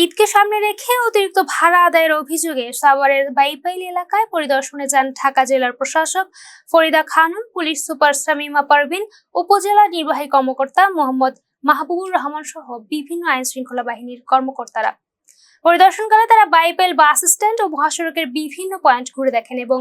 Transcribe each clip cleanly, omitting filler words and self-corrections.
ঈদকে সামনে রেখে অতিরিক্ত ভাড়া আদায়ের অভিযোগে সাভারের বাইপাইল এলাকায় পরিদর্শনে যান ঢাকা জেলার প্রশাসক ফরিদা খানম, পুলিশ সুপার শামীমা পারভিন, উপজেলা নির্বাহী কর্মকর্তা মোহাম্মদ মাহবুবুর রহমান সহ বিভিন্ন আইন শৃঙ্খলা বাহিনীর কর্মকর্তারা। পরিদর্শনকালে তারা বাইপাইল বাস স্ট্যান্ড ও মহাসড়কের বিভিন্ন পয়েন্ট ঘুরে দেখেন এবং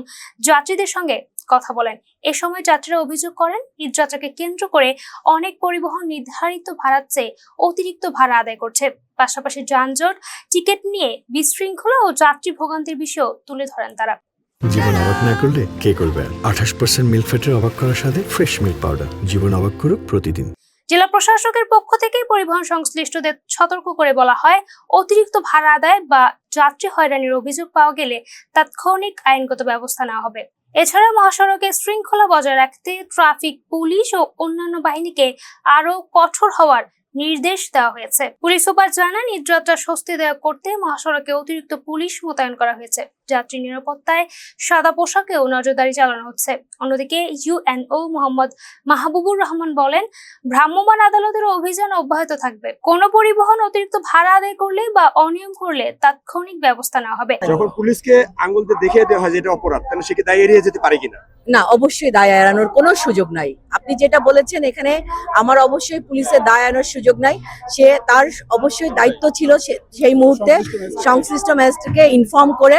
যাত্রীদের সঙ্গে কথা বলেন। এ সময় যাত্রীরা অভিযোগ করেন, ঈদযাত্রাকে কেন্দ্র করে অনেক পরিবহন নির্ধারিত ভাড়ার চেয়ে অতিরিক্ত ভাড়া আদায় করছে। পাশাপাশি যানজট, টিকিট নিয়ে বিশৃঙ্খলা ও যাত্রী ভোগান্তির বিষয় তুলে ধরেন তারা। জীবন অবাক না করলে কে করবে? 28% মিল্ক ফ্যাটের অবাক করার সাথে ফ্রেশ মিল্ক পাউডার। জীবন অবাক করুক প্রতিদিন। জেলা প্রশাসকের পক্ষ থেকে পরিবহন সংশ্লিষ্টদের সতর্ক করে বলা হয়, অতিরিক্ত ভাড়া আদায় বা যাত্রী হয়রানির অভিযোগ পাওয়া গেলে তাৎক্ষণিক আইনগত ব্যবস্থা নেওয়া হবে। এছাড়া মহাসড়কে শৃঙ্খলা বজায় রাখতে ট্রাফিক পুলিশ ও অন্যান্য বাহিনীকে আরো কঠোর হওয়ার নির্দেশ দেওয়া হয়েছে। পুলিশ সুপার জানান, ঈদযাত্রা স্বস্তিদায়ক করতে মহাসড়কে অতিরিক্ত পুলিশ মোতায়েন করা হয়েছে। যাত্রী নিরাপত্তায় সাদা পোশাকেও নজরদারি চালানো হচ্ছে। অন্যদিকে ইউএনও মোহাম্মদ মাহবুবুর রহমান বলেন, ভ্রাম্যমাণ আদালতের অভিযান অব্যাহত থাকবে। কোন পরিবহন অতিরিক্ত ভাড়া আদায় করলে বা অনিয়ম করলে তাৎক্ষণিক ব্যবস্থা নেওয়া হবে। যখন পুলিশকে আঙ্গুল দিয়ে দেখিয়ে দেওয়া হয় যে এটা অপরাধ, তাহলে সে কি দায় এড়িয়ে যেতে পারে কিনা? না, অবশ্যই দায় এড়ানোর কোনো সুযোগ নাই। আপনি যেটা বলেছেন, এখানে আমার অবশ্যই পুলিশের দায় এড়ানোর সুযোগ নাই। সে তার অবশ্যই দায়িত্ব ছিল সেই মুহূর্তে সংশ্লিষ্ট ম্যাজিস্ট্রেটকে ইনফর্ম করে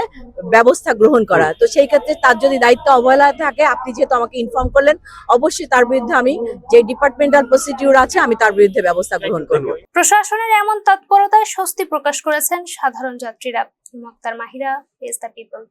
ব্যবস্থা গ্রহণ করা। তো সেই ক্ষেত্রে তার যদি দায়িত্ব অবহেলা থাকে, আপনি যেহেতু আমাকে ইনফর্ম করলেন, অবশ্যই তার বিরুদ্ধে আমি যে ডিপার্টমেন্টাল প্রসিডিউর আছে আমি তার বিরুদ্ধে ব্যবস্থা গ্রহণ করব। প্রশাসনের এমন তৎপরতায় স্বস্তি প্রকাশ করেছেন সাধারণ যাত্রীরা। মুক্তার মাহিরা, এস দ্য পিপল।